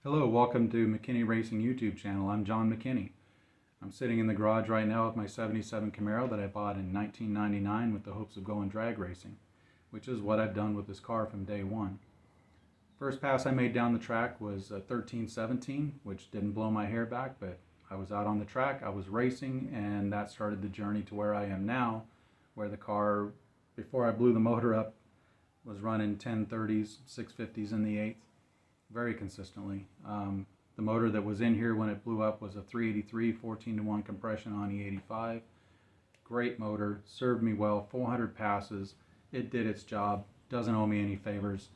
Hello, welcome to McKinney Racing YouTube channel. I'm John McKinney. I'm sitting in the garage right now with my 77 Camaro that I bought in 1999 with the hopes of going drag racing, which is what I've done with this car from day one. First pass I made down the track was 13-17, which didn't blow my hair back, but I was out on the track, I was racing, and that started the journey to where I am now, where the car, before I blew the motor up, was running 1030s, 650s in the 8th. Very consistently. The motor that was in here when it blew up was a 383 14-to-1 compression on E85. Great motor, served me well, 400 passes. It did its job, doesn't owe me any favors.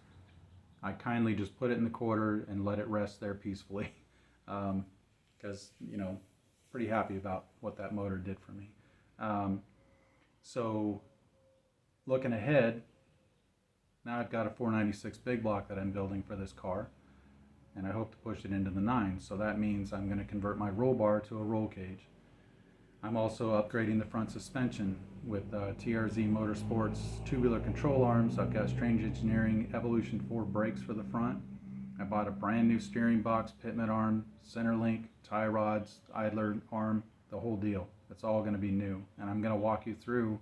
I kindly just put it in the quarter and let it rest there peacefully because, pretty happy about what that motor did for me. So looking ahead, now I've got a 496 big block that I'm building for this car, and I hope to push it into the 9s. So that means I'm going to convert my roll bar to a roll cage. I'm also upgrading the front suspension with TRZ Motorsports tubular control arms. I've got Strange Engineering Evolution 4 brakes for the front. I bought a brand new steering box, pitman arm, center link, tie rods, idler arm, the whole deal. It's all going to be new, and I'm going to walk you through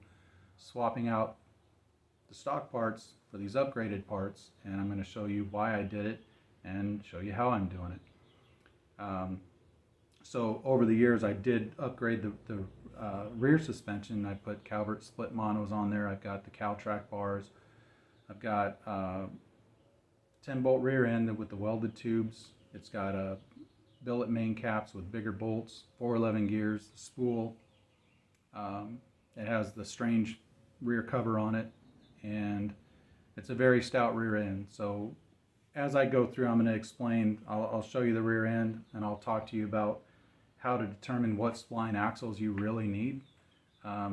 swapping out the stock parts for these upgraded parts, and I'm going to show you why I did it and show you how I'm doing it. So over the years I did upgrade the rear suspension. I put Calvert split monos on there. I've got the Caltrack bars. I've got 10-bolt rear end with the welded tubes. It's got a billet main caps with bigger bolts, 411 gears, the spool. It has the Strange rear cover on it, and it's a very stout rear end. So as I go through, I'm going to explain, I'll show you the rear end, and I'll talk to you about how to determine what spline axles you really need. A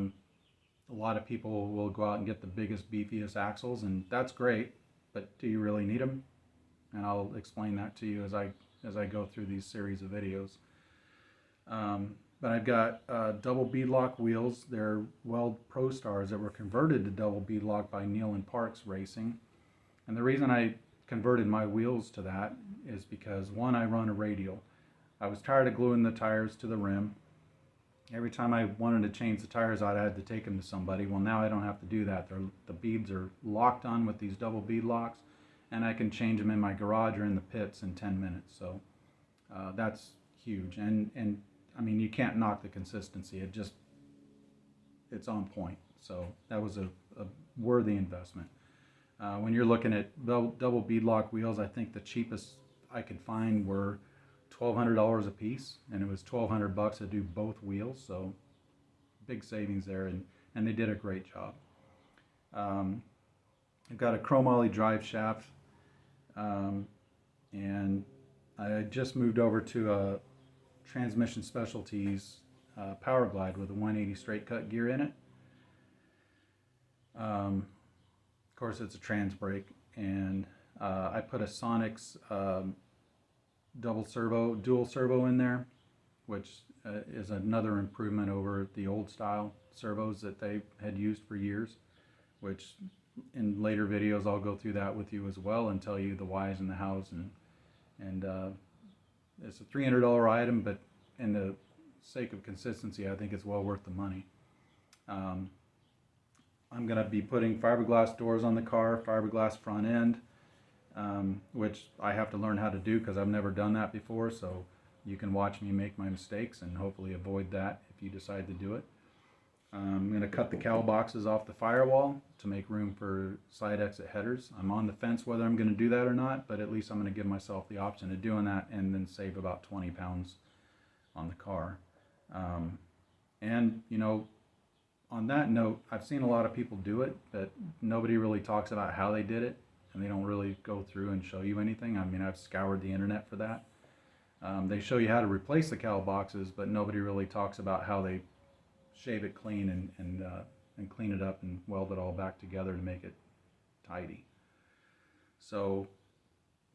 lot of people will go out and get the biggest, beefiest axles, and that's great, but do you really need them? And I'll explain that to you as I go through these series of videos. But I've got double beadlock wheels. They're Weld Pro Stars that were converted to double beadlock by Neal and Parks Racing. And the reason I converted my wheels to that is because, one, I run a radial. I was tired of gluing the tires to the rim. Every time I wanted to change the tires out, I had to take them to somebody. Well, now I don't have to do that. The beads are locked on with these double bead locks, and I can change them in my garage or in the pits in 10 minutes. So that's huge. And I mean, you can't knock the consistency. It's on point. So that was a worthy investment. When you're looking at double beadlock wheels, I think the cheapest I could find were $1,200 a piece, and it was $1,200 to do both wheels. So big savings there, and they did a great job. I've got a chromoly drive shaft, and I just moved over to a Transmission Specialties Power Glide with a 180 straight cut gear in it. Of course, it's a trans brake, and I put a Sonic's dual servo in there, which is another improvement over the old style servos that they had used for years, which in later videos I'll go through that with you as well and tell you the whys and the hows, and it's a $300 item, but in the sake of consistency, I think it's well worth the money. I'm going to be putting fiberglass doors on the car, fiberglass front end, which I have to learn how to do because I've never done that before, so you can watch me make my mistakes and hopefully avoid that if you decide to do it. I'm going to cut the cowl boxes off the firewall to make room for side exit headers. I'm on the fence whether I'm going to do that or not, but at least I'm going to give myself the option of doing that and then save about 20 pounds on the car. And on that note, I've seen a lot of people do it, but nobody really talks about how they did it, and they don't really go through and show you anything. I mean, I've scoured the internet for that. They show you how to replace the cowl boxes, but nobody really talks about how they shave it clean and clean it up and weld it all back together to make it tidy. So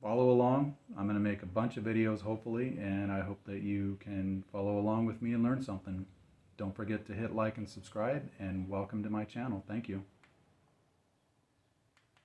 follow along. I'm going to make a bunch of videos hopefully, and I hope that you can follow along with me and learn something. Don't forget to hit like and subscribe, and welcome to my channel. Thank you.